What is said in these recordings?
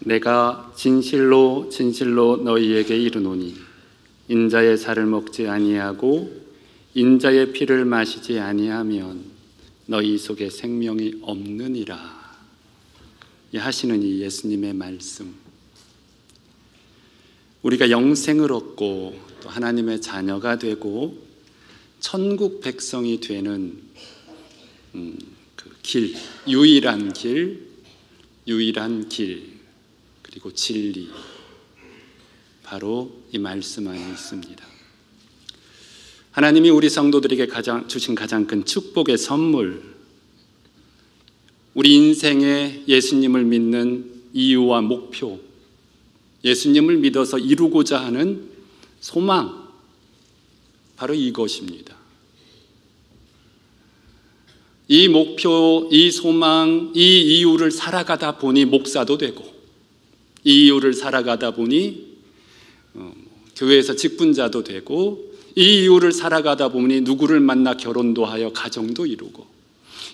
내가 진실로 진실로 너희에게 이르노니 인자의 살을 먹지 아니하고 인자의 피를 마시지 아니하면 너희 속에 생명이 없느니라 하시는 이 예수님의 말씀, 우리가 영생을 얻고 또 하나님의 자녀가 되고 천국 백성이 되는 그 길, 유일한 길, 그리고 진리, 바로 이 말씀 안에 있습니다. 하나님이 우리 성도들에게 주신 가장 큰 축복의 선물, 우리 인생에 예수님을 믿는 이유와 목표, 예수님을 믿어서 이루고자 하는 소망, 바로 이것입니다. 이 목표, 이 소망, 이 이유를 살아가다 보니 목사도 되고, 이 이유를 살아가다 보니 교회에서 직분자도 되고, 이 이유를 살아가다 보니 누구를 만나 결혼도 하여 가정도 이루고,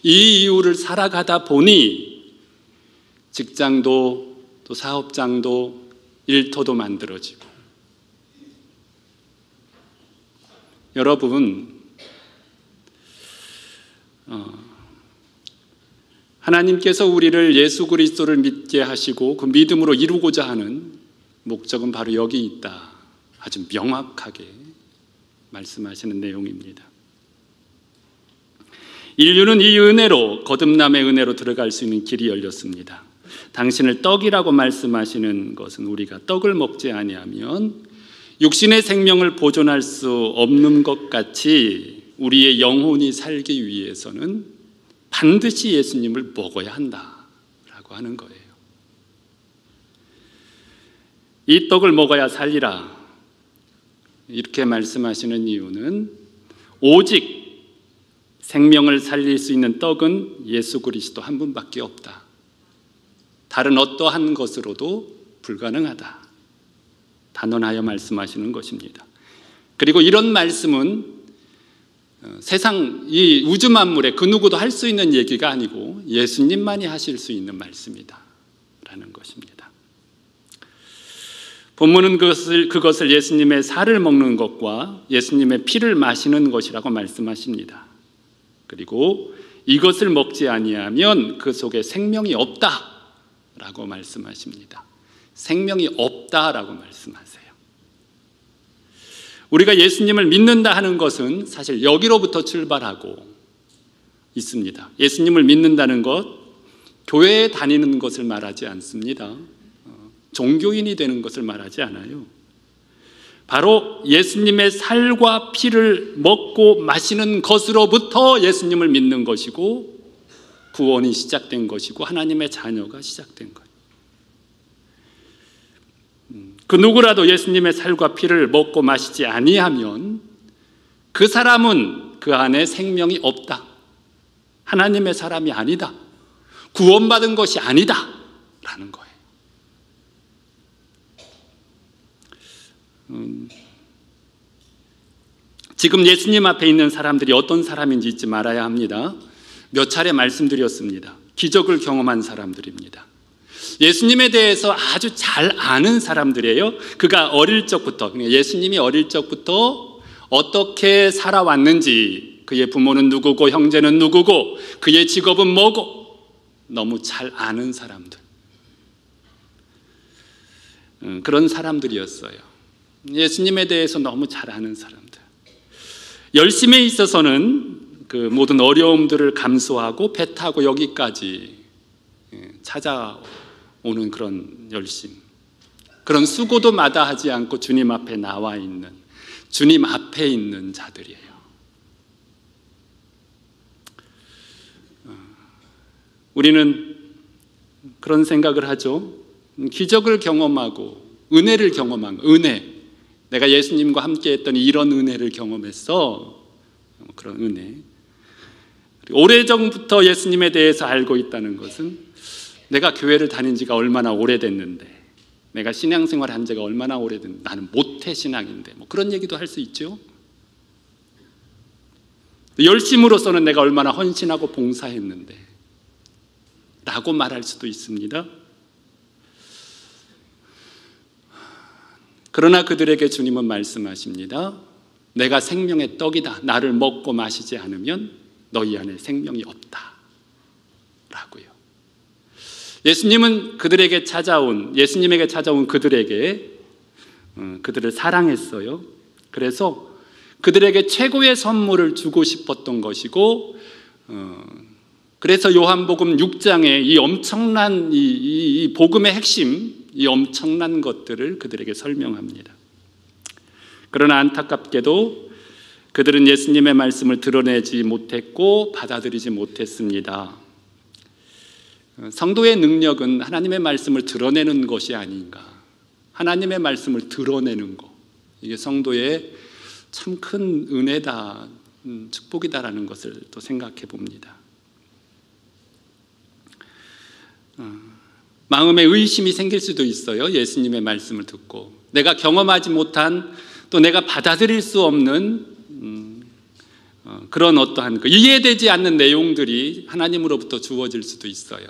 이 이유를 살아가다 보니 직장도 또 사업장도 일터도 만들어지고. 여러분, 하나님께서 우리를 예수 그리스도를 믿게 하시고 그 믿음으로 이루고자 하는 목적은 바로 여기 있다, 아주 명확하게 말씀하시는 내용입니다. 인류는 이 은혜로, 거듭남의 은혜로 들어갈 수 있는 길이 열렸습니다. 당신을 떡이라고 말씀하시는 것은 우리가 떡을 먹지 아니하면 육신의 생명을 보존할 수 없는 것 같이 우리의 영혼이 살기 위해서는 반드시 예수님을 먹어야 한다라고 하는 거예요. 이 떡을 먹어야 살리라 이렇게 말씀하시는 이유는, 오직 생명을 살릴 수 있는 떡은 예수 그리스도 한 분밖에 없다, 다른 어떠한 것으로도 불가능하다, 단언하여 말씀하시는 것입니다. 그리고 이런 말씀은 세상 이 우주 만물에 그 누구도 할 수 있는 얘기가 아니고 예수님만이 하실 수 있는 말씀이다 라는 것입니다. 본문은 그것을 예수님의 살을 먹는 것과 예수님의 피를 마시는 것이라고 말씀하십니다. 그리고 이것을 먹지 아니하면 그 속에 생명이 없다라고 말씀하십니다. 생명이 없다라고 말씀하세요. 우리가 예수님을 믿는다 하는 것은 사실 여기로부터 출발하고 있습니다. 예수님을 믿는다는 것, 교회에 다니는 것을 말하지 않습니다. 종교인이 되는 것을 말하지 않아요. 바로 예수님의 살과 피를 먹고 마시는 것으로부터 예수님을 믿는 것이고, 구원이 시작된 것이고, 하나님의 자녀가 시작된 것. 그 누구라도 예수님의 살과 피를 먹고 마시지 아니하면 그 사람은 그 안에 생명이 없다, 하나님의 사람이 아니다, 구원받은 것이 아니다 라는 거예요. 지금 예수님 앞에 있는 사람들이 어떤 사람인지 잊지 말아야 합니다. 몇 차례 말씀드렸습니다. 기적을 경험한 사람들입니다. 예수님에 대해서 아주 잘 아는 사람들이에요. 그가 어릴 적부터, 예수님이 어릴 적부터 어떻게 살아왔는지, 그의 부모는 누구고 형제는 누구고 그의 직업은 뭐고 너무 잘 아는 사람들, 그런 사람들이었어요. 예수님에 대해서 너무 잘 아는 사람들. 열심에 있어서는 그 모든 어려움들을 감수하고 배 타고 여기까지 찾아오는 그런 열심, 그런 수고도 마다하지 않고 주님 앞에 나와 있는, 주님 앞에 있는 자들이에요. 우리는 그런 생각을 하죠. 기적을 경험하고 은혜를 경험한 거, 은혜, 내가 예수님과 함께 했더니 이런 은혜를 경험했어, 그런 은혜. 오래전부터 예수님에 대해서 알고 있다는 것은 내가 교회를 다닌 지가 얼마나 오래됐는데, 내가 신앙생활 한 지가 얼마나 오래됐는데, 나는 모태신앙인데, 뭐 그런 얘기도 할 수 있죠. 열심으로서는 내가 얼마나 헌신하고 봉사했는데 라고 말할 수도 있습니다. 그러나 그들에게 주님은 말씀하십니다. 내가 생명의 떡이다. 나를 먹고 마시지 않으면 너희 안에 생명이 없다 라고요. 예수님은 예수님에게 찾아온 그들에게 그들을 사랑했어요. 그래서 그들에게 최고의 선물을 주고 싶었던 것이고, 그래서 요한복음 6장에 이 엄청난 이 복음의 핵심, 이 엄청난 것들을 그들에게 설명합니다. 그러나 안타깝게도 그들은 예수님의 말씀을 드러내지 못했고 받아들이지 못했습니다. 성도의 능력은 하나님의 말씀을 드러내는 것이 아닌가. 하나님의 말씀을 드러내는 것, 이게 성도의 참 큰 은혜다, 축복이다라는 것을 또 생각해 봅니다. 마음에 의심이 생길 수도 있어요. 예수님의 말씀을 듣고 내가 경험하지 못한, 또 내가 받아들일 수 없는 그런 어떠한 이해되지 않는 내용들이 하나님으로부터 주어질 수도 있어요.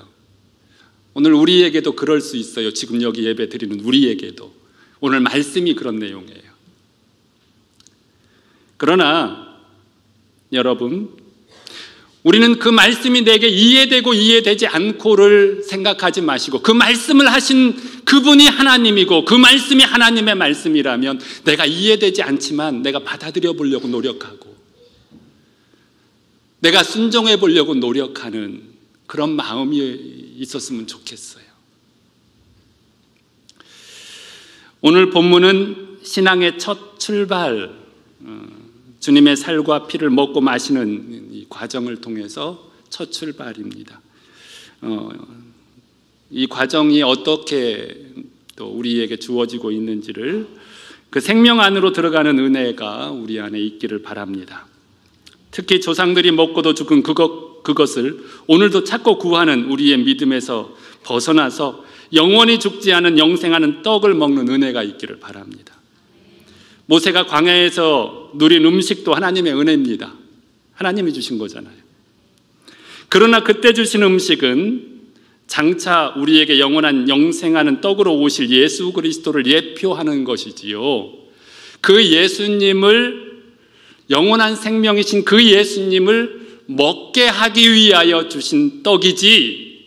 오늘 우리에게도 그럴 수 있어요. 지금 여기 예배 드리는 우리에게도 오늘 말씀이 그런 내용이에요. 그러나 여러분, 우리는 그 말씀이 내게 이해되고 이해되지 않고를 생각하지 마시고, 그 말씀을 하신 그분이 하나님이고 그 말씀이 하나님의 말씀이라면 내가 이해되지 않지만 내가 받아들여 보려고 노력하고 내가 순종해 보려고 노력하는 그런 마음이 있었으면 좋겠어요. 오늘 본문은 신앙의 첫 출발, 주님의 살과 피를 먹고 마시는 이 과정을 통해서 첫 출발입니다. 이 과정이 어떻게 또 우리에게 주어지고 있는지를, 그 생명 안으로 들어가는 은혜가 우리 안에 있기를 바랍니다. 특히 조상들이 먹고도 죽은 그것을 오늘도 찾고 구하는 우리의 믿음에서 벗어나서 영원히 죽지 않은 영생하는 떡을 먹는 은혜가 있기를 바랍니다. 모세가 광야에서 누린 음식도 하나님의 은혜입니다. 하나님이 주신 거잖아요. 그러나 그때 주신 음식은 장차 우리에게 영원한 영생하는 떡으로 오실 예수 그리스도를 예표하는 것이지요. 그 예수님을, 영원한 생명이신 그 예수님을 먹게 하기 위하여 주신 떡이지,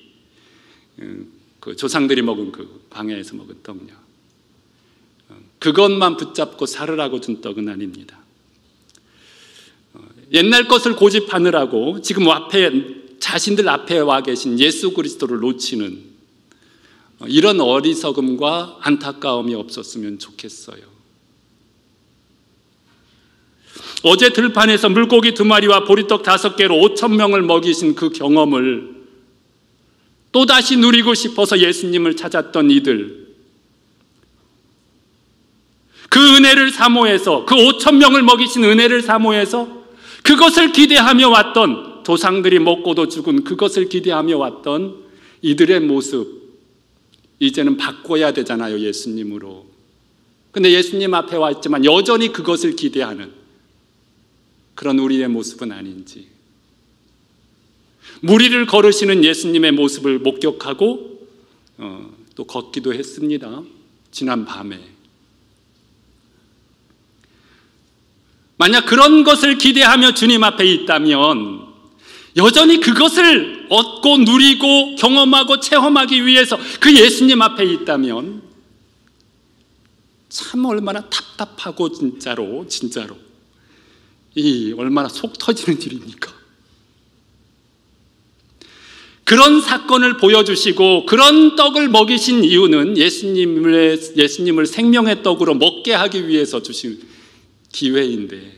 그 조상들이 먹은 그 광야에서 먹은 떡요, 그것만 붙잡고 살으라고 준 떡은 아닙니다. 옛날 것을 고집하느라고 지금 자신들 앞에 와 계신 예수 그리스도를 놓치는 이런 어리석음과 안타까움이 없었으면 좋겠어요. 어제 들판에서 물고기 2마리와 보리떡 5개로 5,000명을 먹이신 그 경험을 또다시 누리고 싶어서 예수님을 찾았던 이들, 그 은혜를 사모해서, 그 5,000명을 먹이신 은혜를 사모해서 그것을 기대하며 왔던, 조상들이 먹고도 죽은 그것을 기대하며 왔던 이들의 모습, 이제는 바꿔야 되잖아요, 예수님으로. 근데 예수님 앞에 와 있지만 여전히 그것을 기대하는 그런 우리의 모습은 아닌지, 무리를 걸으시는 예수님의 모습을 목격하고 또 걷기도 했습니다. 지난 밤에. 만약 그런 것을 기대하며 주님 앞에 있다면, 여전히 그것을 얻고 누리고 경험하고 체험하기 위해서 그 예수님 앞에 있다면 참 얼마나 답답하고 진짜로 이 얼마나 속 터지는 일입니까? 그런 사건을 보여주시고 그런 떡을 먹이신 이유는 예수님을 생명의 떡으로 먹게 하기 위해서 주신 기회인데,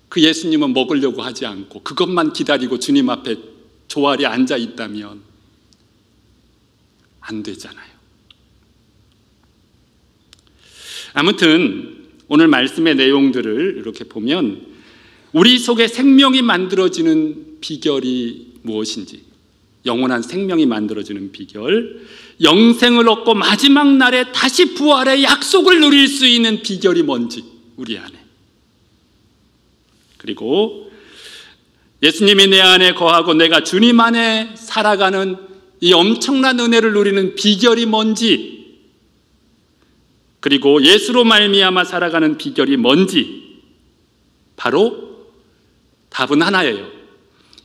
그 예수님은 먹으려고 하지 않고 그것만 기다리고 주님 앞에 조아리 앉아 있다면 안 되잖아요. 아무튼 오늘 말씀의 내용들을 이렇게 보면 우리 속에 생명이 만들어지는 비결이 무엇인지, 영원한 생명이 만들어지는 비결, 영생을 얻고 마지막 날에 다시 부활의 약속을 누릴 수 있는 비결이 뭔지 우리 안에, 그리고 예수님이 내 안에 거하고 내가 주님 안에 살아가는 이 엄청난 은혜를 누리는 비결이 뭔지, 그리고 예수로 말미암아 살아가는 비결이 뭔지, 바로 답은 하나예요.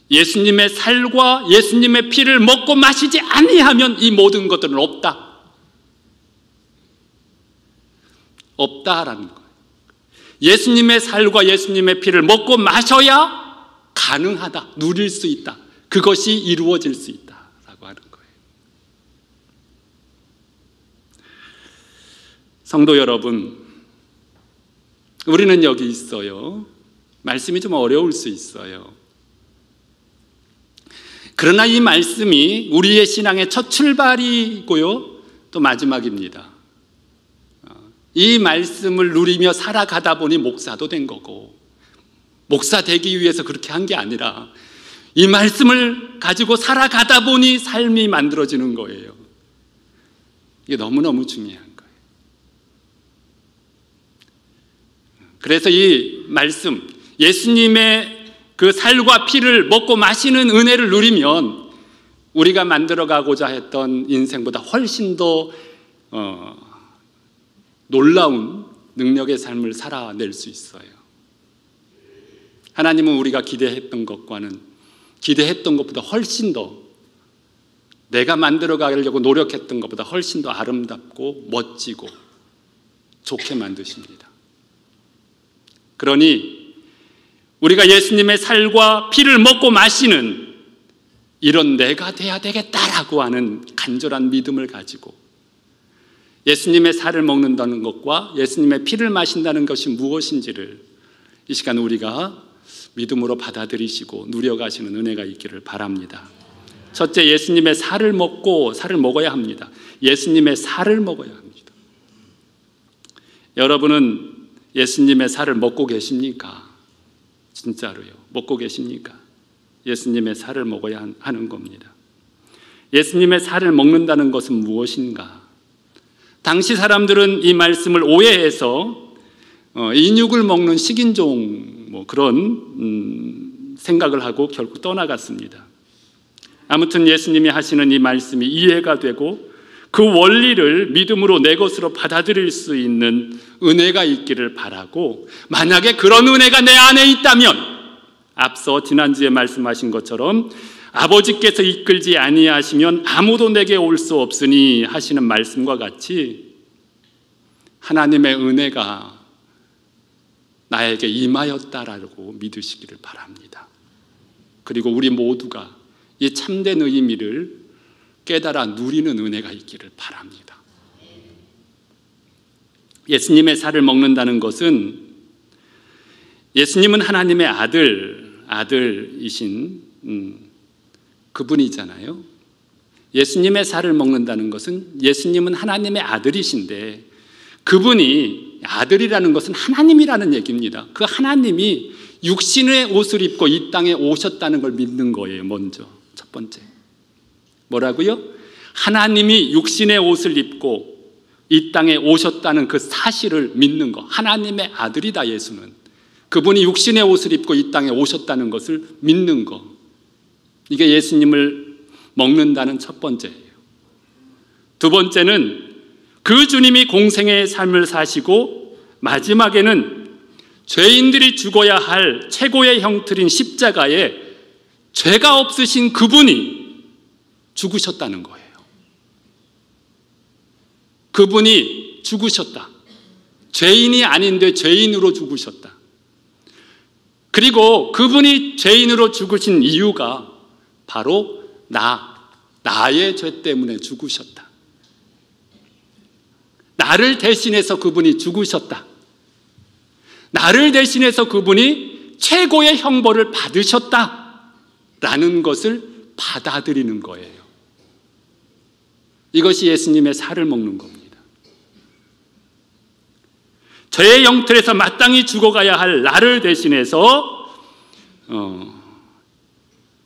예수님의 살과 예수님의 피를 먹고 마시지 아니하면 이 모든 것들은 없다. 없다라는 거예요. 예수님의 살과 예수님의 피를 먹고 마셔야 가능하다, 누릴 수 있다, 그것이 이루어질 수 있다라고 하는 거예요. 성도 여러분, 우리는 여기 있어요. 말씀이 좀 어려울 수 있어요. 그러나 이 말씀이 우리의 신앙의 첫 출발이고요, 또 마지막입니다. 이 말씀을 누리며 살아가다 보니 목사도 된 거고, 목사 되기 위해서 그렇게 한 게 아니라 이 말씀을 가지고 살아가다 보니 삶이 만들어지는 거예요. 이게 너무너무 중요한 거예요. 그래서 이 말씀, 예수님의 그 살과 피를 먹고 마시는 은혜를 누리면 우리가 만들어가고자 했던 인생보다 훨씬 더 놀라운 능력의 삶을 살아낼 수 있어요. 하나님은 우리가 기대했던 것보다 훨씬 더, 내가 만들어가려고 노력했던 것보다 훨씬 더 아름답고 멋지고 좋게 만드십니다. 그러니 우리가 예수님의 살과 피를 먹고 마시는 이런 내가 돼야 되겠다라고 하는 간절한 믿음을 가지고 예수님의 살을 먹는다는 것과 예수님의 피를 마신다는 것이 무엇인지를 이 시간 우리가 믿음으로 받아들이시고 누려가시는 은혜가 있기를 바랍니다. 첫째, 예수님의 살을 먹어야 합니다. 예수님의 살을 먹어야 합니다. 여러분은 예수님의 살을 먹고 계십니까? 진짜로요. 먹고 계십니까? 예수님의 살을 먹어야 하는 겁니다. 예수님의 살을 먹는다는 것은 무엇인가? 당시 사람들은 이 말씀을 오해해서 인육을 먹는 식인종 그런 생각을 하고 결국 떠나갔습니다. 아무튼 예수님이 하시는 이 말씀이 이해가 되고 그 원리를 믿음으로 내 것으로 받아들일 수 있는 은혜가 있기를 바라고, 만약에 그런 은혜가 내 안에 있다면 앞서 지난주에 말씀하신 것처럼 아버지께서 이끌지 아니하시면 아무도 내게 올 수 없으니 하시는 말씀과 같이 하나님의 은혜가 나에게 임하였다라고 믿으시기를 바랍니다. 그리고 우리 모두가 이 참된 의미를 깨달아 누리는 은혜가 있기를 바랍니다. 예수님의 살을 먹는다는 것은, 예수님은 하나님의 아들이신 그분이잖아요. 예수님의 살을 먹는다는 것은 예수님은 하나님의 아들이신데, 그분이, 아들이라는 것은 하나님이라는 얘기입니다. 그 하나님이 육신의 옷을 입고 이 땅에 오셨다는 걸 믿는 거예요. 먼저 첫 번째. 뭐라고요? 하나님이 육신의 옷을 입고 이 땅에 오셨다는 그 사실을 믿는 거. 하나님의 아들이다, 예수는. 그분이 육신의 옷을 입고 이 땅에 오셨다는 것을 믿는 거. 이게 예수님을 먹는다는 첫 번째예요. 두 번째는 그 주님이 공생의 삶을 사시고 마지막에는 죄인들이 죽어야 할 최고의 형틀인 십자가에 죄가 없으신 그분이 죽으셨다는 거예요. 그분이 죽으셨다. 죄인이 아닌데 죄인으로 죽으셨다. 그리고 그분이 죄인으로 죽으신 이유가 바로 나의 죄 때문에 죽으셨다. 나를 대신해서 그분이 죽으셨다. 나를 대신해서 그분이 최고의 형벌을 받으셨다라는 것을 받아들이는 거예요. 이것이 예수님의 살을 먹는 겁니다. 죄의 영틀에서 마땅히 죽어가야 할 나를 대신해서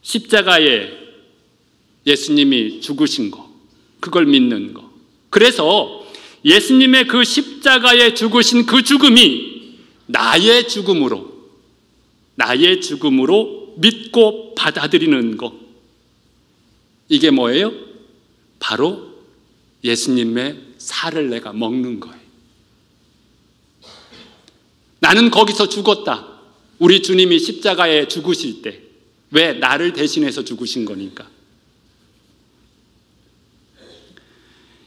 십자가에 예수님이 죽으신 거, 그걸 믿는 거. 그래서 예수님의 그 십자가에 죽으신 그 죽음이 나의 죽음으로 믿고 받아들이는 거. 이게 뭐예요? 바로 예수님의 살을 내가 먹는 거예요. 나는 거기서 죽었다. 우리 주님이 십자가에 죽으실 때 왜 나를 대신해서 죽으신 거니까.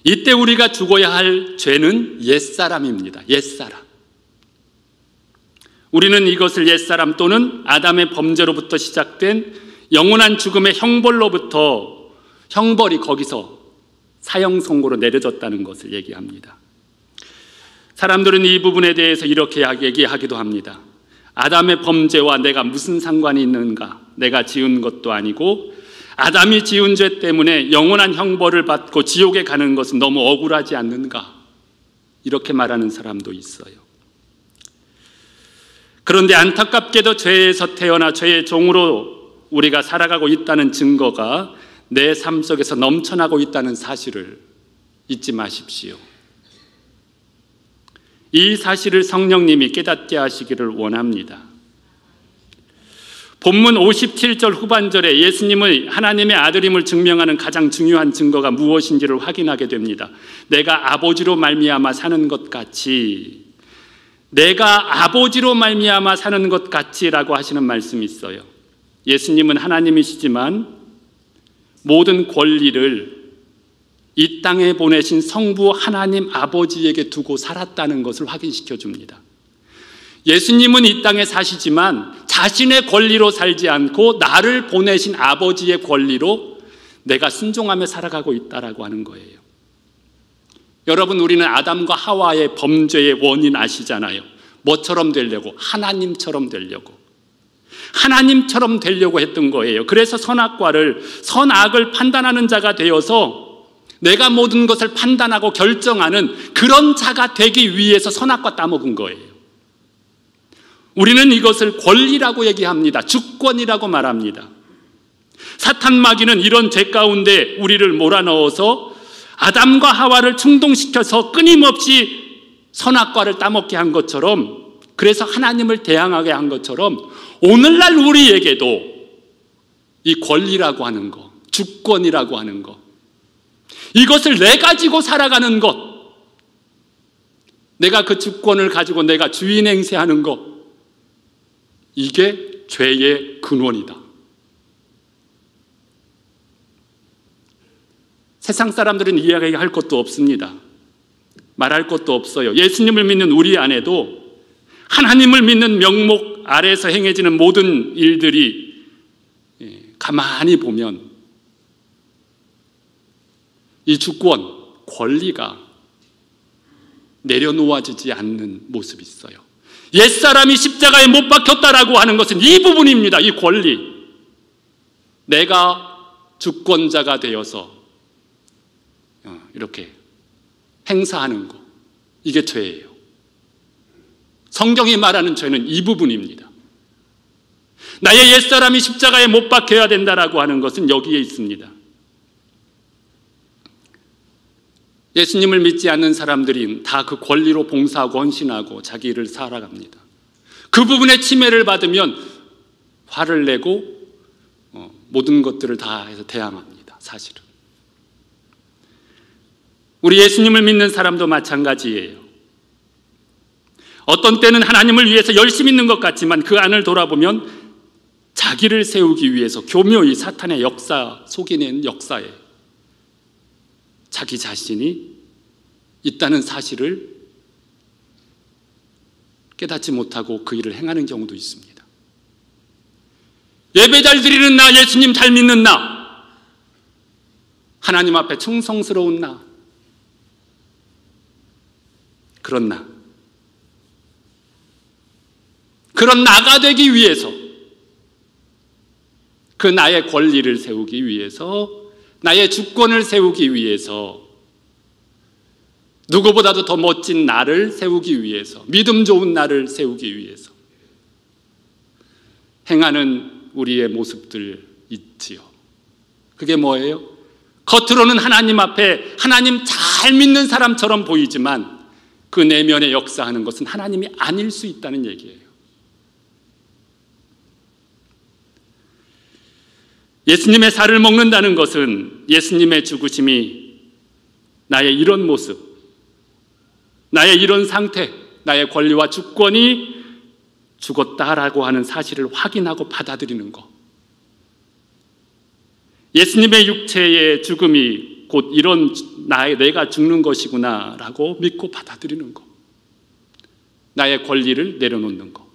이때 우리가 죽어야 할 죄는 옛사람입니다. 옛사람. 우리는 이것을 옛사람 또는 아담의 범죄로부터 시작된 영원한 죽음의 형벌로부터 형벌이 거기서 사형 선고로 내려졌다는 것을 얘기합니다. 사람들은 이 부분에 대해서 이렇게 얘기하기도 합니다. 아담의 범죄와 내가 무슨 상관이 있는가? 내가 지은 것도 아니고 아담이 지은 죄 때문에 영원한 형벌을 받고 지옥에 가는 것은 너무 억울하지 않는가? 이렇게 말하는 사람도 있어요. 그런데 안타깝게도 죄에서 태어나 죄의 종으로 우리가 살아가고 있다는 증거가 내 삶 속에서 넘쳐나고 있다는 사실을 잊지 마십시오. 이 사실을 성령님이 깨닫게 하시기를 원합니다. 본문 57절 후반절에 예수님의 하나님의 아들임을 증명하는 가장 중요한 증거가 무엇인지를 확인하게 됩니다. 내가 아버지로 말미암아 사는 것 같이, 내가 아버지로 말미암아 사는 것 같이라고 하시는 말씀이 있어요. 예수님은 하나님이시지만 모든 권리를 이 땅에 보내신 성부 하나님 아버지에게 두고 살았다는 것을 확인시켜 줍니다. 예수님은 이 땅에 사시지만 자신의 권리로 살지 않고 나를 보내신 아버지의 권리로 내가 순종하며 살아가고 있다라고 하는 거예요. 여러분, 우리는 아담과 하와의 범죄의 원인 아시잖아요. 뭐처럼 되려고? 하나님처럼 되려고. 하나님처럼 되려고 했던 거예요. 그래서 선악을 판단하는 자가 되어서 내가 모든 것을 판단하고 결정하는 그런 자가 되기 위해서 선악과 따먹은 거예요. 우리는 이것을 권리라고 얘기합니다. 주권이라고 말합니다. 사탄 마귀는 이런 죄 가운데 우리를 몰아넣어서 아담과 하와를 충동시켜서 끊임없이 선악과를 따먹게 한 것처럼, 그래서 하나님을 대항하게 한 것처럼 오늘날 우리에게도 이 권리라고 하는 것, 주권이라고 하는 것, 이것을 내 가지고 살아가는 것, 내가 그 주권을 가지고 내가 주인 행세하는 것, 이게 죄의 근원이다. 세상 사람들은 이야기할 것도 없습니다. 말할 것도 없어요. 예수님을 믿는 우리 안에도 하나님을 믿는 명목 아래에서 행해지는 모든 일들이 가만히 보면 이 주권, 권리가 내려놓아지지 않는 모습이 있어요. 옛사람이 십자가에 못 박혔다라고 하는 것은 이 부분입니다. 이 권리. 내가 주권자가 되어서 이렇게 행사하는 것, 이게 죄예요. 성경이 말하는 죄는 이 부분입니다. 나의 옛사람이 십자가에 못 박혀야 된다라고 하는 것은 여기에 있습니다. 예수님을 믿지 않는 사람들이 다 그 권리로 봉사하고 헌신하고 자기 일을 살아갑니다. 그 부분에 침해를 받으면 화를 내고 모든 것들을 다 해서 대항합니다. 사실은 우리 예수님을 믿는 사람도 마찬가지예요. 어떤 때는 하나님을 위해서 열심히 있는 것 같지만 그 안을 돌아보면 자기를 세우기 위해서 교묘히 사탄의 역사, 속이는 역사에 자기 자신이 있다는 사실을 깨닫지 못하고 그 일을 행하는 경우도 있습니다. 예배 잘 드리는 나, 예수님 잘 믿는 나, 하나님 앞에 충성스러운 나, 그런 나, 그런 나가 되기 위해서, 그 나의 권리를 세우기 위해서, 나의 주권을 세우기 위해서, 누구보다도 더 멋진 나를 세우기 위해서, 믿음 좋은 나를 세우기 위해서 행하는 우리의 모습들 있지요. 그게 뭐예요? 겉으로는 하나님 앞에 하나님 잘 믿는 사람처럼 보이지만 그 내면에 역사하는 것은 하나님이 아닐 수 있다는 얘기예요. 예수님의 살을 먹는다는 것은 예수님의 죽으심이 나의 이런 모습, 나의 이런 상태, 나의 권리와 주권이 죽었다라고 하는 사실을 확인하고 받아들이는 것. 예수님의 육체의 죽음이 곧 이런 내가 죽는 것이구나 라고 믿고 받아들이는 것. 나의 권리를 내려놓는 것.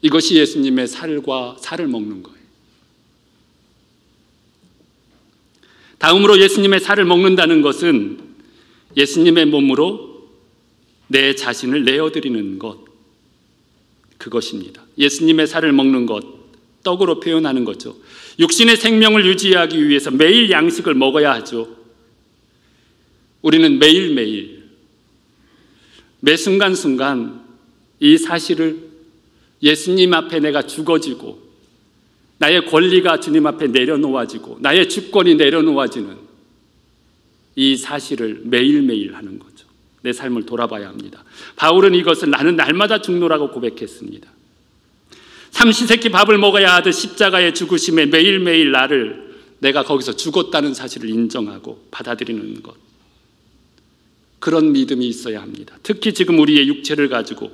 이것이 예수님의 살과 살을 먹는 거예요. 다음으로 예수님의 살을 먹는다는 것은 예수님의 몸으로 내 자신을 내어드리는 것, 그것입니다. 예수님의 살을 먹는 것, 떡으로 표현하는 거죠. 육신의 생명을 유지하기 위해서 매일 양식을 먹어야 하죠. 우리는 매일매일 매 순간순간 이 사실을 예수님 앞에 내가 죽어지고 나의 권리가 주님 앞에 내려놓아지고 나의 주권이 내려놓아지는 이 사실을 매일매일 하는 거죠. 내 삶을 돌아봐야 합니다. 바울은 이것을 나는 날마다 죽노라고 고백했습니다. 삼시세끼 밥을 먹어야 하듯 십자가의 죽으심에 매일매일 내가 거기서 죽었다는 사실을 인정하고 받아들이는 것. 그런 믿음이 있어야 합니다. 특히 지금 우리의 육체를 가지고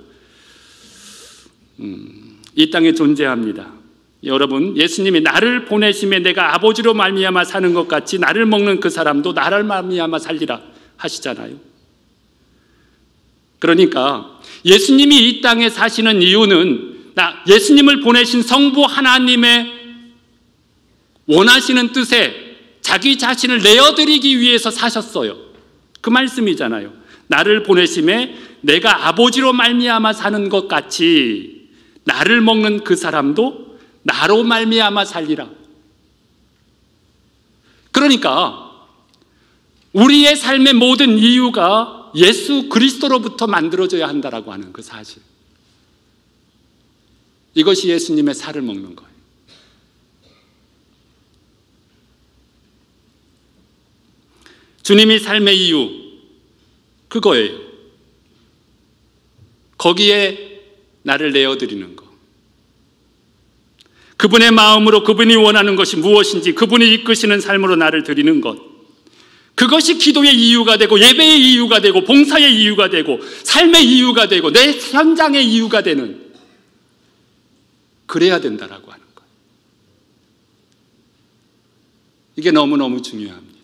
이 땅에 존재합니다. 여러분, 예수님이 나를 보내심에 내가 아버지로 말미암아 사는 것 같이 나를 먹는 그 사람도 나를 말미암아 살리라 하시잖아요. 그러니까 예수님이 이 땅에 사시는 이유는 예수님을 보내신 성부 하나님의 원하시는 뜻에 자기 자신을 내어드리기 위해서 사셨어요. 그 말씀이잖아요. 나를 보내심에 내가 아버지로 말미암아 사는 것 같이 나를 먹는 그 사람도 나로 말미암아 살리라. 그러니까 우리의 삶의 모든 이유가 예수 그리스도로부터 만들어져야 한다라고 하는 그 사실. 이것이 예수님의 살을 먹는 거예요. 주님이 삶의 이유, 그거예요. 거기에 나를 내어드리는 거. 그분의 마음으로 그분이 원하는 것이 무엇인지 그분이 이끄시는 삶으로 나를 드리는 것. 그것이 기도의 이유가 되고 예배의 이유가 되고 봉사의 이유가 되고 삶의 이유가 되고 내 현장의 이유가 되는, 그래야 된다라고 하는 거예요. 이게 너무너무 중요합니다.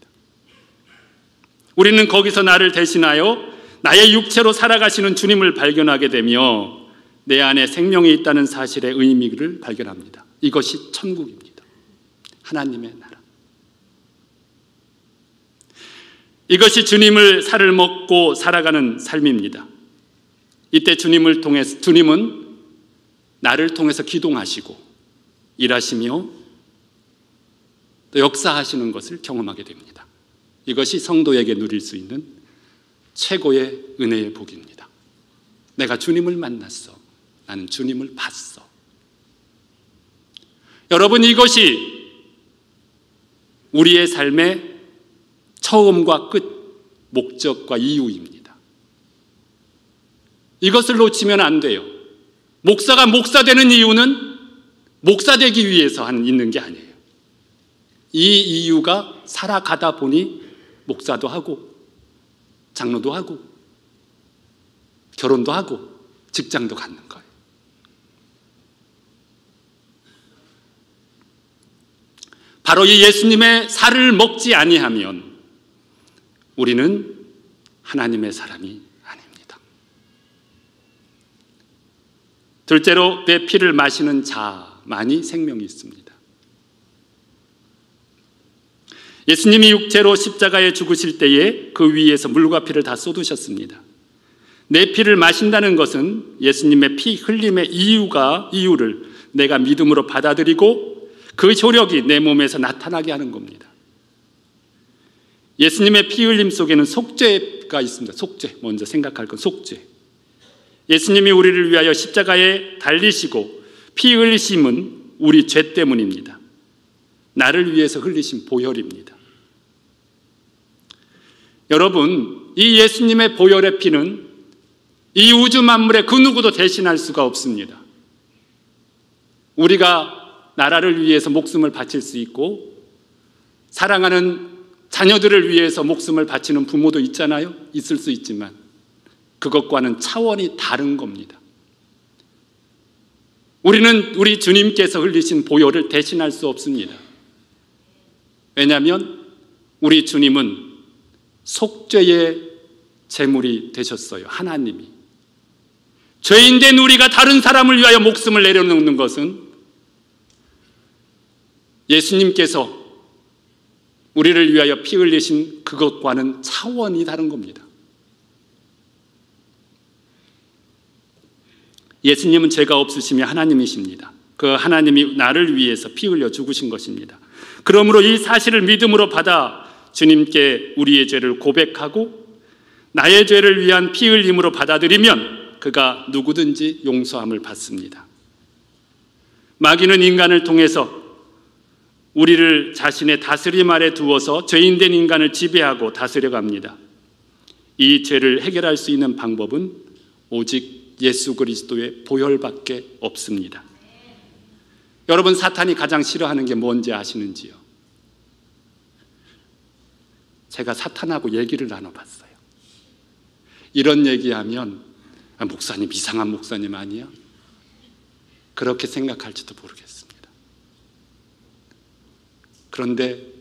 우리는 거기서 나를 대신하여 나의 육체로 살아가시는 주님을 발견하게 되며 내 안에 생명이 있다는 사실의 의미를 발견합니다. 이것이 천국입니다. 하나님의 나라. 이것이 주님을 살을 먹고 살아가는 삶입니다. 이때 주님은 나를 통해서 기동하시고 일하시며 또 역사하시는 것을 경험하게 됩니다. 이것이 성도에게 누릴 수 있는 최고의 은혜의 복입니다. 내가 주님을 만났어. 나는 주님을 봤어. 여러분, 이것이 우리의 삶의 처음과 끝, 목적과 이유입니다. 이것을 놓치면 안 돼요. 목사가 목사 되는 이유는 목사 되기 위해서 있는 게 아니에요. 이 이유가 살아가다 보니 목사도 하고 장로도 하고 결혼도 하고 직장도 갖는 거예요. 바로 이 예수님의 살을 먹지 아니하면 우리는 하나님의 사람이 아닙니다. 둘째로 내 피를 마시는 자만이 생명이 있습니다. 예수님이 육체로 십자가에 죽으실 때에 그 위에서 물과 피를 다 쏟으셨습니다. 내 피를 마신다는 것은 예수님의 피 흘림의 이유를 내가 믿음으로 받아들이고 그 효력이 내 몸에서 나타나게 하는 겁니다. 예수님의 피 흘림 속에는 속죄가 있습니다. 속죄, 먼저 생각할 건 속죄. 예수님이 우리를 위하여 십자가에 달리시고 피 흘리심은 우리 죄 때문입니다. 나를 위해서 흘리신 보혈입니다. 여러분, 이 예수님의 보혈의 피는 이 우주 만물의 그 누구도 대신할 수가 없습니다. 우리가 나라를 위해서 목숨을 바칠 수 있고 사랑하는 자녀들을 위해서 목숨을 바치는 부모도 있잖아요. 있을 수 있지만 그것과는 차원이 다른 겁니다. 우리는 우리 주님께서 흘리신 보혈을 대신할 수 없습니다. 왜냐하면 우리 주님은 속죄의 제물이 되셨어요. 하나님이. 죄인된 우리가 다른 사람을 위하여 목숨을 내려놓는 것은 예수님께서 우리를 위하여 피 흘리신 그것과는 차원이 다른 겁니다. 예수님은 죄가 없으시며 하나님이십니다. 그 하나님이 나를 위해서 피 흘려 죽으신 것입니다. 그러므로 이 사실을 믿음으로 받아 주님께 우리의 죄를 고백하고 나의 죄를 위한 피 흘림으로 받아들이면 그가 누구든지 용서함을 받습니다. 마귀는 인간을 통해서 우리를 자신의 다스림 아래 두어서 죄인된 인간을 지배하고 다스려갑니다. 이 죄를 해결할 수 있는 방법은 오직 예수 그리스도의 보혈밖에 없습니다. 여러분, 사탄이 가장 싫어하는 게 뭔지 아시는지요? 제가 사탄하고 얘기를 나눠봤어요. 이런 얘기하면 목사님 이상한 목사님 아니야? 그렇게 생각할지도 모르겠습니다. 그런데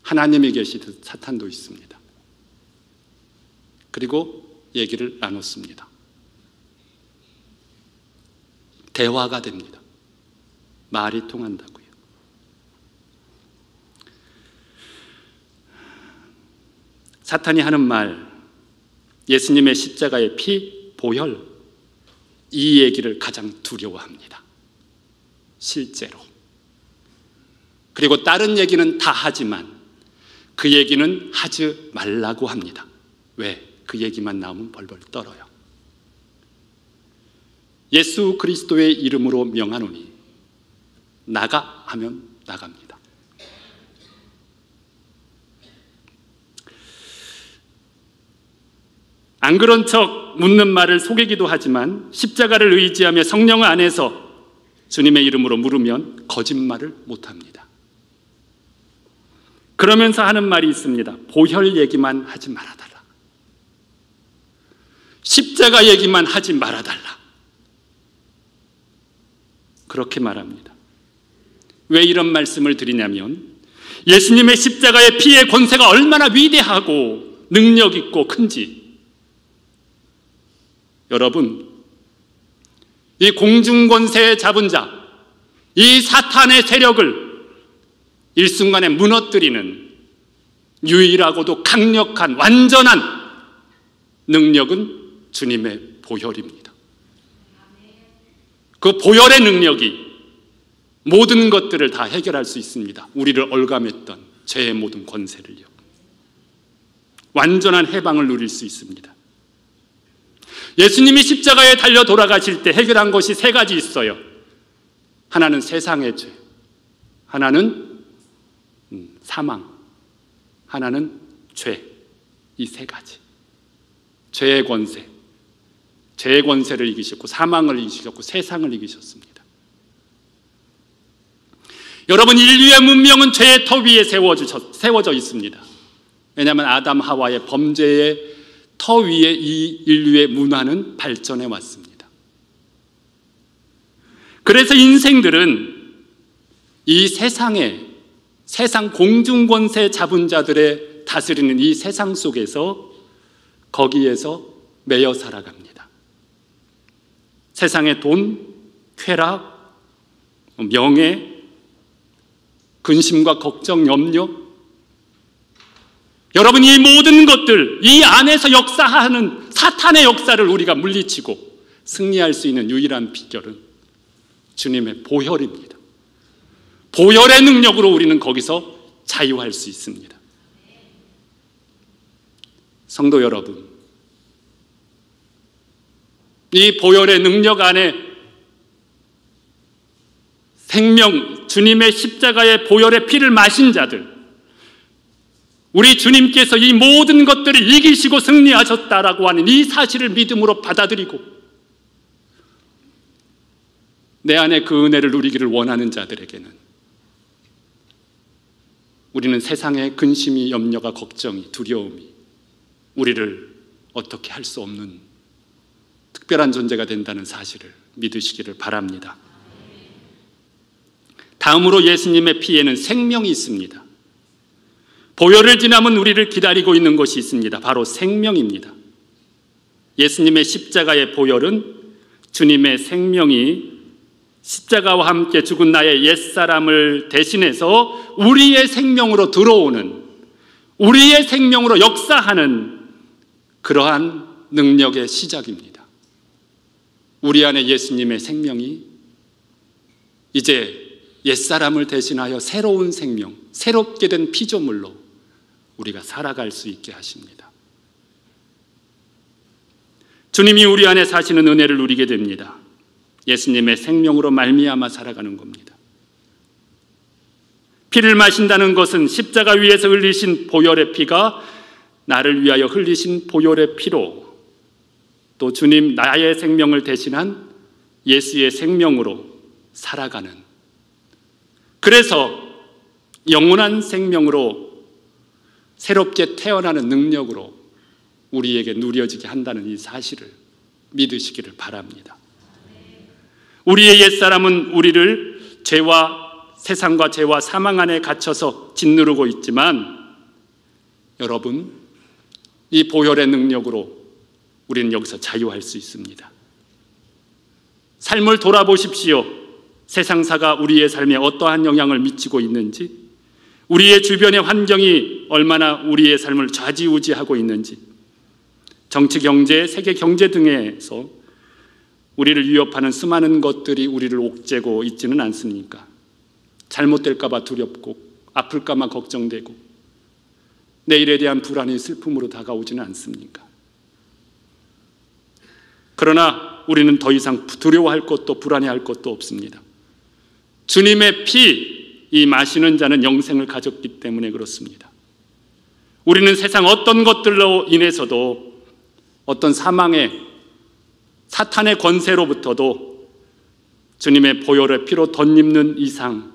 하나님이 계시듯 사탄도 있습니다. 그리고 얘기를 나눴습니다. 대화가 됩니다. 말이 통한다고요. 사탄이 하는 말, 예수님의 십자가의 피, 보혈, 이 얘기를 가장 두려워합니다. 실제로. 그리고 다른 얘기는 다 하지만 그 얘기는 하지 말라고 합니다. 왜? 그 얘기만 나오면 벌벌 떨어요. 예수 그리스도의 이름으로 명하노니 나가 하면 나갑니다. 안 그런 척 묻는 말을 속이기도 하지만 십자가를 의지하며 성령 안에서 주님의 이름으로 물으면 거짓말을 못합니다. 그러면서 하는 말이 있습니다. 보혈 얘기만 하지 말아달라. 십자가 얘기만 하지 말아달라. 그렇게 말합니다. 왜 이런 말씀을 드리냐면 예수님의 십자가의 피의 권세가 얼마나 위대하고 능력 있고 큰지 여러분, 이 공중권세에 잡은 자, 이 사탄의 세력을 일순간에 무너뜨리는 유일하고도 강력한 완전한 능력은 주님의 보혈입니다. 그 보혈의 능력이 모든 것들을 다 해결할 수 있습니다. 우리를 얼감했던 죄의 모든 권세를요. 완전한 해방을 누릴 수 있습니다. 예수님이 십자가에 달려 돌아가실 때 해결한 것이 세 가지 있어요. 하나는 세상의 죄, 하나는 사망, 하나는 죄. 이 세 가지. 죄의 권세, 죄의 권세를 이기셨고 사망을 이기셨고 세상을 이기셨습니다. 여러분, 인류의 문명은 죄의 터 위에 세워져 있습니다. 왜냐하면 아담 하와의 범죄의 터 위에 이 인류의 문화는 발전해 왔습니다. 그래서 인생들은 이 세상 공중권세 잡은 자들의 다스리는 이 세상 속에서 거기에서 매여 살아갑니다. 세상의 돈, 쾌락, 명예, 근심과 걱정, 염려, 여러분, 이 모든 것들, 이 안에서 역사하는 사탄의 역사를 우리가 물리치고 승리할 수 있는 유일한 비결은 주님의 보혈입니다. 보혈의 능력으로 우리는 거기서 자유할 수 있습니다. 성도 여러분, 이 보혈의 능력 안에 생명, 주님의 십자가의 보혈의 피를 마신 자들, 우리 주님께서 이 모든 것들을 이기시고 승리하셨다라고 하는 이 사실을 믿음으로 받아들이고 내 안에 그 은혜를 누리기를 원하는 자들에게는 우리는 세상의 근심이, 염려가, 걱정이, 두려움이 우리를 어떻게 할 수 없는 특별한 존재가 된다는 사실을 믿으시기를 바랍니다. 다음으로 예수님의 피에는 생명이 있습니다. 보혈을 지나면 우리를 기다리고 있는 것이 있습니다. 바로 생명입니다. 예수님의 십자가의 보혈은 주님의 생명이 십자가와 함께 죽은 나의 옛사람을 대신해서 우리의 생명으로 들어오는, 우리의 생명으로 역사하는 그러한 능력의 시작입니다. 우리 안에 예수님의 생명이 이제 옛사람을 대신하여 새로운 생명, 새롭게 된 피조물로 우리가 살아갈 수 있게 하십니다. 주님이 우리 안에 사시는 은혜를 누리게 됩니다. 예수님의 생명으로 말미암아 살아가는 겁니다. 피를 마신다는 것은 십자가 위에서 흘리신 보혈의 피가 나를 위하여 흘리신 보혈의 피로, 또 주님 나의 생명을 대신한 예수의 생명으로 살아가는, 그래서 영원한 생명으로 새롭게 태어나는 능력으로 우리에게 누려지게 한다는 이 사실을 믿으시기를 바랍니다. 우리의 옛사람은 우리를 세상과 죄와 사망 안에 갇혀서 짓누르고 있지만, 여러분, 이 보혈의 능력으로 우리는 여기서 자유할 수 있습니다. 삶을 돌아보십시오. 세상사가 우리의 삶에 어떠한 영향을 미치고 있는지, 우리의 주변의 환경이 얼마나 우리의 삶을 좌지우지하고 있는지, 정치, 경제, 세계 경제 등에서 우리를 위협하는 수많은 것들이 우리를 옥죄고 있지는 않습니까? 잘못될까 봐 두렵고 아플까 봐 걱정되고 내일에 대한 불안이 슬픔으로 다가오지는 않습니까? 그러나 우리는 더 이상 두려워할 것도 불안해할 것도 없습니다. 주님의 피, 이 마시는 자는 영생을 가졌기 때문에 그렇습니다. 우리는 세상 어떤 것들로 인해서도, 어떤 사망의 사탄의 권세로부터도 주님의 보혈의 피로 덧입는 이상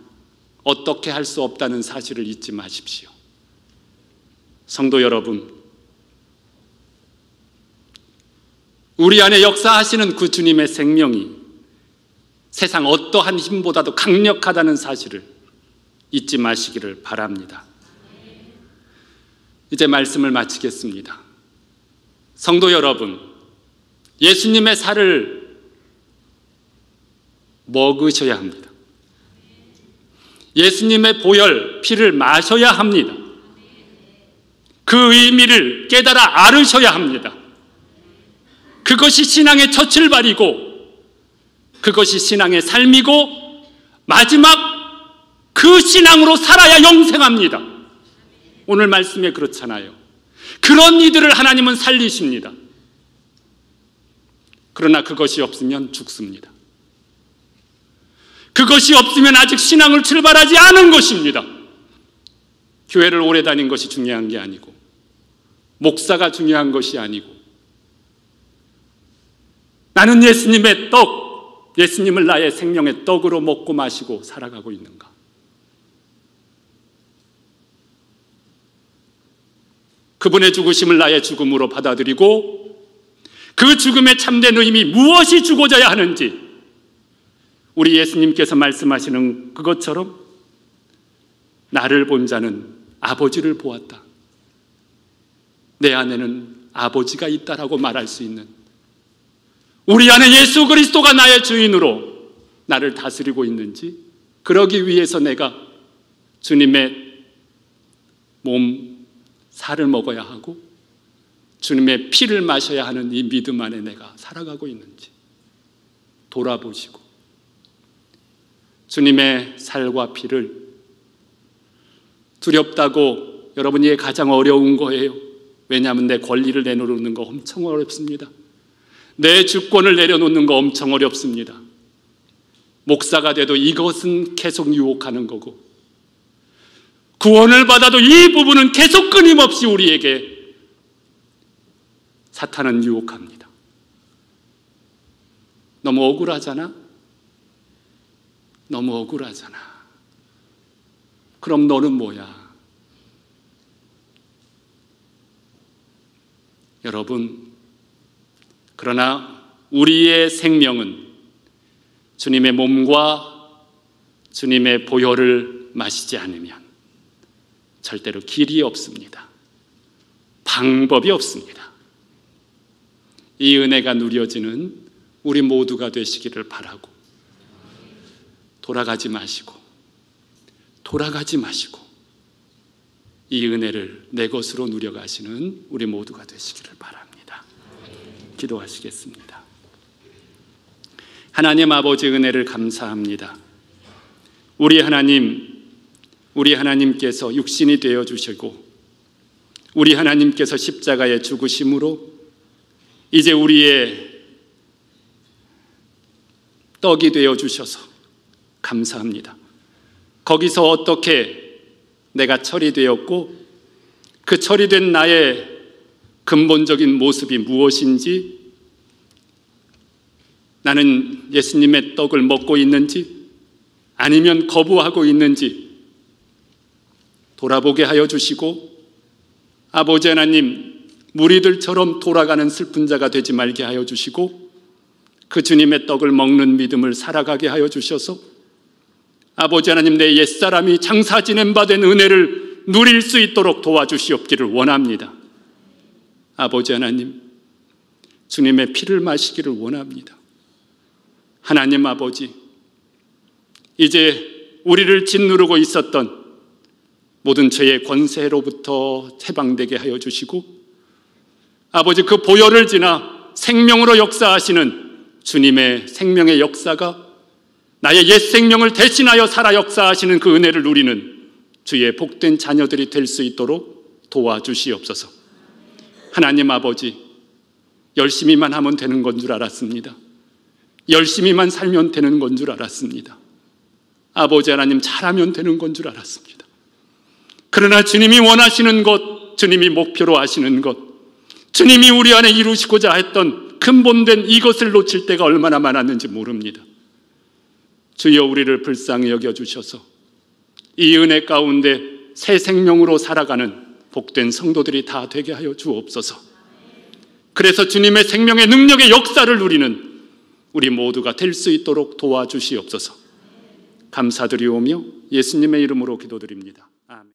어떻게 할 수 없다는 사실을 잊지 마십시오. 성도 여러분, 우리 안에 역사하시는 그 주님의 생명이 세상 어떠한 힘보다도 강력하다는 사실을 잊지 마시기를 바랍니다. 이제 말씀을 마치겠습니다. 성도 여러분, 예수님의 살을 먹으셔야 합니다. 예수님의 보혈, 피를 마셔야 합니다. 그 의미를 깨달아 알으셔야 합니다. 그것이 신앙의 첫 출발이고, 그것이 신앙의 삶이고, 마지막 그 신앙으로 살아야 영생합니다. 오늘 말씀에 그렇잖아요. 그런 이들을 하나님은 살리십니다. 그러나 그것이 없으면 죽습니다. 그것이 없으면 아직 신앙을 출발하지 않은 것입니다. 교회를 오래 다닌 것이 중요한 게 아니고, 목사가 중요한 것이 아니고, 나는 예수님의 떡, 예수님을 나의 생명의 떡으로 먹고 마시고 살아가고 있는가? 그분의 죽으심을 나의 죽음으로 받아들이고, 그 죽음의 참된 의미, 무엇이 죽어져야 하는지 우리 예수님께서 말씀하시는 그것처럼 나를 본 자는 아버지를 보았다, 내 안에는 아버지가 있다라고 말할 수 있는, 우리 안에 예수 그리스도가 나의 주인으로 나를 다스리고 있는지, 그러기 위해서 내가 주님의 몸, 살을 먹어야 하고 주님의 피를 마셔야 하는 이 믿음 안에 내가 살아가고 있는지 돌아보시고, 주님의 살과 피를 두렵다고 여러분이 가장 어려운 거예요. 왜냐하면 내 권리를 내놓는 거 엄청 어렵습니다. 내 주권을 내려놓는 거 엄청 어렵습니다. 목사가 돼도 이것은 계속 유혹하는 거고, 구원을 받아도 이 부분은 계속 끊임없이 우리에게 사탄은 유혹합니다. 너무 억울하잖아? 너무 억울하잖아. 그럼 너는 뭐야? 여러분, 그러나 우리의 생명은 주님의 몸과 주님의 보혈을 마시지 않으면 절대로 길이 없습니다. 방법이 없습니다. 이 은혜가 누려지는 우리 모두가 되시기를 바라고, 돌아가지 마시고 이 은혜를 내 것으로 누려가시는 우리 모두가 되시기를 바랍니다. 기도하시겠습니다. 하나님 아버지, 은혜를 감사합니다. 우리 하나님께서 육신이 되어 주시고 우리 하나님께서 십자가의 죽으심으로 이제 우리의 떡이 되어 주셔서 감사합니다. 거기서 어떻게 내가 처리되었고 그 처리된 나의 근본적인 모습이 무엇인지, 나는 예수님의 떡을 먹고 있는지 아니면 거부하고 있는지 돌아보게 하여 주시고, 아버지 하나님, 무리들처럼 돌아가는 슬픈 자가 되지 말게 하여 주시고 그 주님의 떡을 먹는 믿음을 살아가게 하여 주셔서 아버지 하나님, 내 옛사람이 장사 지낸 바 된 은혜를 누릴 수 있도록 도와주시옵기를 원합니다. 아버지 하나님, 주님의 피를 마시기를 원합니다. 하나님 아버지, 이제 우리를 짓누르고 있었던 모든 죄의 권세로부터 해방되게 하여 주시고, 아버지, 그 보혈을 지나 생명으로 역사하시는 주님의 생명의 역사가 나의 옛 생명을 대신하여 살아 역사하시는 그 은혜를 누리는 주의 복된 자녀들이 될 수 있도록 도와주시옵소서. 하나님 아버지, 열심히만 하면 되는 건 줄 알았습니다. 열심히만 살면 되는 건 줄 알았습니다. 아버지 하나님, 잘하면 되는 건 줄 알았습니다. 그러나 주님이 원하시는 것, 주님이 목표로 하시는 것, 주님이 우리 안에 이루시고자 했던 근본된 이것을 놓칠 때가 얼마나 많았는지 모릅니다. 주여, 우리를 불쌍히 여겨주셔서 이 은혜 가운데 새 생명으로 살아가는 복된 성도들이 다 되게 하여 주옵소서. 그래서 주님의 생명의 능력의 역사를 누리는 우리 모두가 될 수 있도록 도와주시옵소서. 감사드리오며 예수님의 이름으로 기도드립니다.